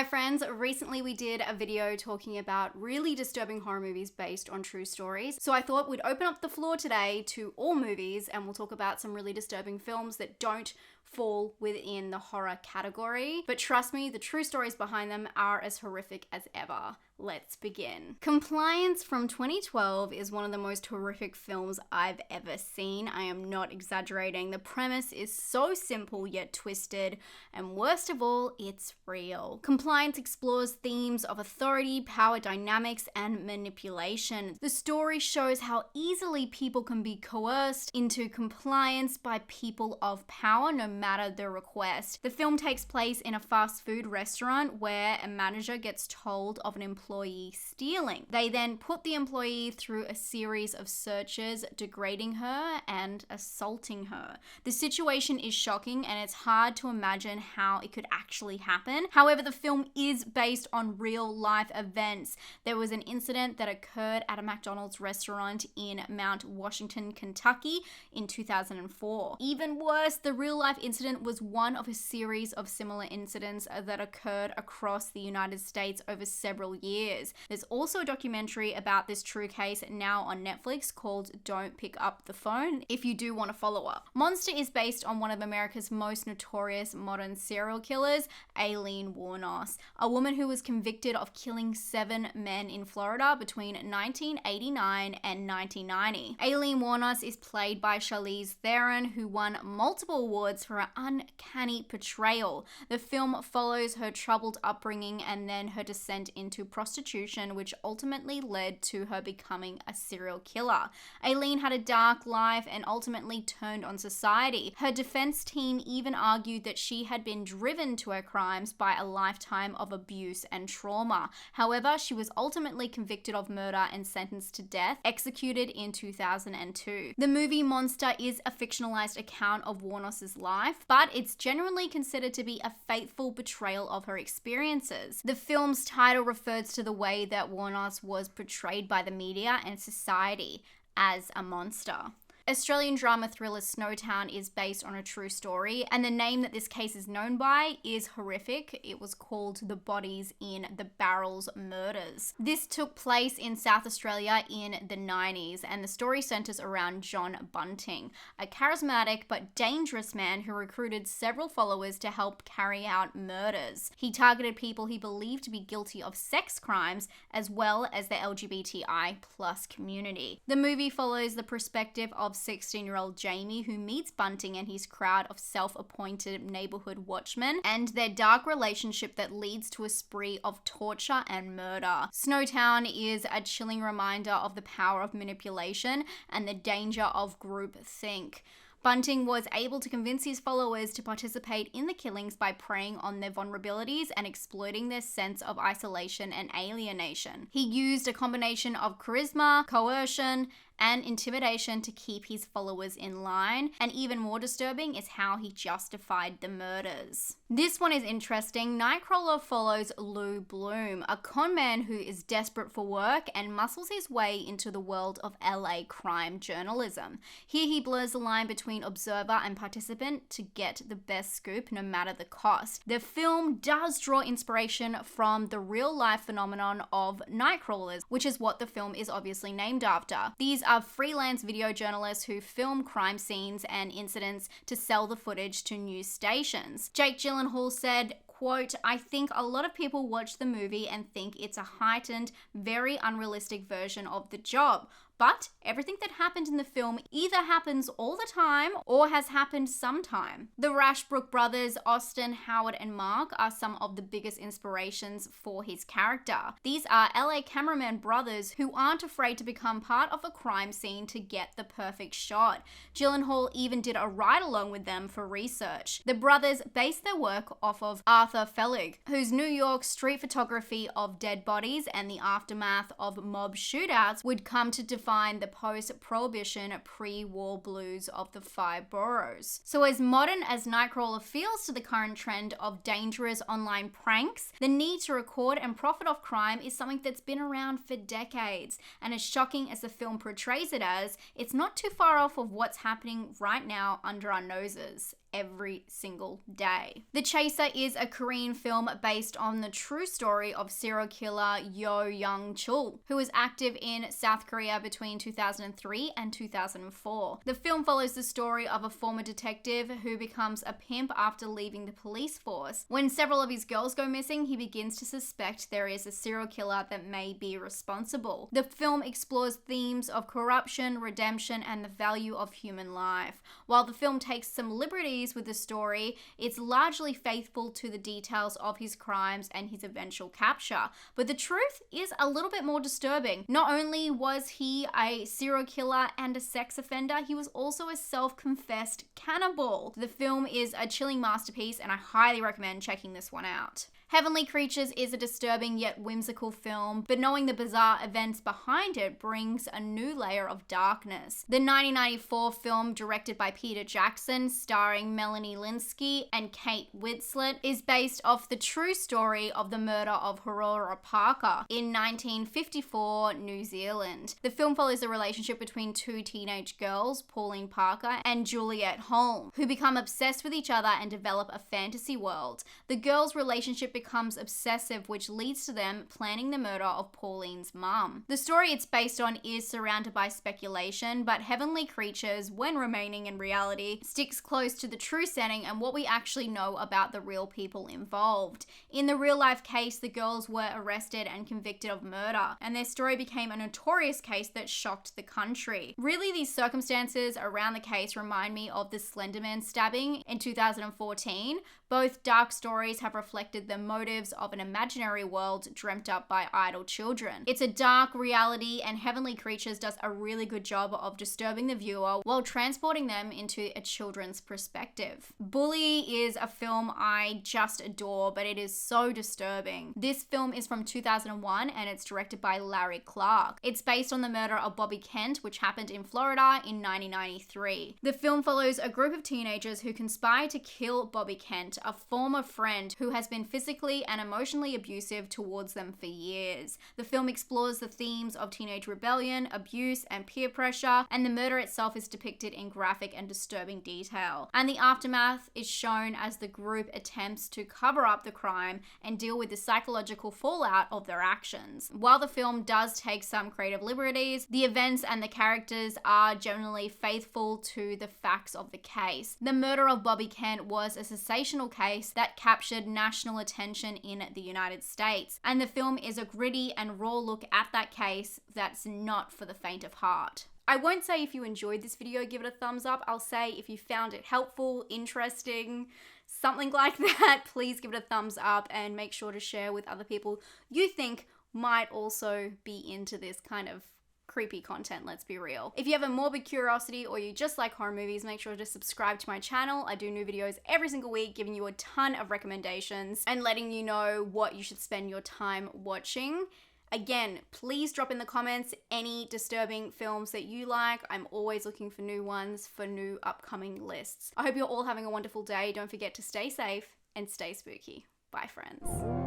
Hi friends, recently we did a video talking about really disturbing horror movies based on true stories. So I thought we'd open up the floor today to all movies and we'll talk about some really disturbing films that don't fall within the horror category. But trust me, the true stories behind them are as horrific as ever. Let's begin. Compliance from 2012 is one of the most horrific films I've ever seen. I am not exaggerating. The premise is so simple yet twisted, and worst of all, it's real. Compliance explores themes of authority, power dynamics, and manipulation. The story shows how easily people can be coerced into compliance by people of power, no matter the request. The film takes place in a fast food restaurant where a manager gets told of an employee stealing. They then put the employee through a series of searches, degrading her and assaulting her. The situation is shocking and it's hard to imagine how it could actually happen. However, the film is based on real life events. There was an incident that occurred at a McDonald's restaurant in Mount Washington, Kentucky in 2004. Even worse, the real life incident was one of a series of similar incidents that occurred across the United States over several years. There's also a documentary about this true case now on Netflix called Don't Pick Up the Phone if you do want to follow up. Monster is based on one of America's most notorious modern serial killers, Aileen Wuornos, a woman who was convicted of killing 7 men in Florida between 1989 and 1990. Aileen Wuornos is played by Charlize Theron, who won multiple awards for her uncanny portrayal. The film follows her troubled upbringing and then her descent into prostitution, which ultimately led to her becoming a serial killer. Aileen had a dark life and ultimately turned on society. Her defense team even argued that she had been driven to her crimes by a lifetime of abuse and trauma. However, she was ultimately convicted of murder and sentenced to death, executed in 2002. The movie Monster is a fictionalized account of Wuornos' life, but it's generally considered to be a faithful portrayal of her experiences. The film's title refers to the way that Wuornos was portrayed by the media and society as a monster. Australian drama thriller Snowtown is based on a true story, and the name that this case is known by is horrific. It was called The Bodies in the Barrels Murders. This took place in South Australia in the 90s, and the story centers around John Bunting, a charismatic but dangerous man who recruited several followers to help carry out murders. He targeted people he believed to be guilty of sex crimes, as well as the LGBTI+ community. The movie follows the perspective of 16-year-old Jamie, who meets Bunting and his crowd of self-appointed neighborhood watchmen, and their dark relationship that leads to a spree of torture and murder. Snowtown is a chilling reminder of the power of manipulation and the danger of groupthink. Bunting was able to convince his followers to participate in the killings by preying on their vulnerabilities and exploiting their sense of isolation and alienation. He used a combination of charisma, coercion, and intimidation to keep his followers in line, and even more disturbing is how he justified the murders. This one is interesting. Nightcrawler follows Lou Bloom, a con man who is desperate for work and muscles his way into the world of LA crime journalism. Here he blurs the line between observer and participant to get the best scoop no matter the cost. The film does draw inspiration from the real life phenomenon of Nightcrawlers, which is what the film is obviously named after. These are freelance video journalists who film crime scenes and incidents to sell the footage to news stations. Jake Gyllenhaal said, quote, "I think a lot of people watch the movie and think it's a heightened, very unrealistic version of the job. But everything that happened in the film either happens all the time or has happened sometime." The Rashbrook brothers, Austin, Howard, and Mark, are some of the biggest inspirations for his character. These are LA cameraman brothers who aren't afraid to become part of a crime scene to get the perfect shot. Gyllenhaal even did a ride-along with them for research. The brothers based their work off of Arthur Felig, whose New York street photography of dead bodies and the aftermath of mob shootouts would come to define the post-prohibition pre-war blues of the 5 boroughs. So as modern as Nightcrawler feels to the current trend of dangerous online pranks, the need to record and profit off crime is something that's been around for decades. And as shocking as the film portrays it as, it's not too far off of what's happening right now under our noses. every single day. The Chaser is a Korean film based on the true story of serial killer Yo Young-chul, who was active in South Korea between 2003 and 2004. The film follows the story of a former detective who becomes a pimp after leaving the police force. When several of his girls go missing, he begins to suspect there is a serial killer that may be responsible. The film explores themes of corruption, redemption, and the value of human life. While the film takes some liberties with the story, it's largely faithful to the details of his crimes and his eventual capture. But the truth is a little bit more disturbing. Not only was he a serial killer and a sex offender, he was also a self-confessed cannibal. The film is a chilling masterpiece, and I highly recommend checking this one out. Heavenly Creatures is a disturbing yet whimsical film, but knowing the bizarre events behind it brings a new layer of darkness. The 1994 film, directed by Peter Jackson, starring Melanie Lynskey and Kate Winslet, is based off the true story of the murder of Aurora Parker in 1954 New Zealand. The film follows the relationship between two teenage girls, Pauline Parker and Juliet Holm, who become obsessed with each other and develop a fantasy world. The girls' relationship becomes obsessive, which leads to them planning the murder of Pauline's mum. The story it's based on is surrounded by speculation, but Heavenly Creatures, when remaining in reality, sticks close to the true setting and what we actually know about the real people involved. In the real-life case, the girls were arrested and convicted of murder, and their story became a notorious case that shocked the country. Really, these circumstances around the case remind me of the Slenderman stabbing in 2014. Both dark stories have reflected the motives of an imaginary world dreamt up by idle children. It's a dark reality, and Heavenly Creatures does a really good job of disturbing the viewer while transporting them into a children's perspective. Bully is a film I just adore, but it is so disturbing. This film is from 2001 and it's directed by Larry Clark. It's based on the murder of Bobby Kent, which happened in Florida in 1993. The film follows a group of teenagers who conspire to kill Bobby Kent, a former friend who has been physically and emotionally abusive towards them for years. The film explores the themes of teenage rebellion, abuse, and peer pressure, and the murder itself is depicted in graphic and disturbing detail. And the aftermath is shown as the group attempts to cover up the crime and deal with the psychological fallout of their actions. While the film does take some creative liberties, the events and the characters are generally faithful to the facts of the case. The murder of Bobby Kent was a sensational case that captured national attention in the United States, and the film is a gritty and raw look at that case that's not for the faint of heart. I won't say if you enjoyed this video, give it a thumbs up. I'll say if you found it helpful, interesting, something like that, please give it a thumbs up and make sure to share with other people you think might also be into this kind of creepy content, let's be real. If you have a morbid curiosity or you just like horror movies, make sure to subscribe to my channel. I do new videos every single week, giving you a ton of recommendations and letting you know what you should spend your time watching. Again, please drop in the comments any disturbing films that you like. I'm always looking for new ones for new upcoming lists. I hope you're all having a wonderful day. Don't forget to stay safe and stay spooky. Bye, friends.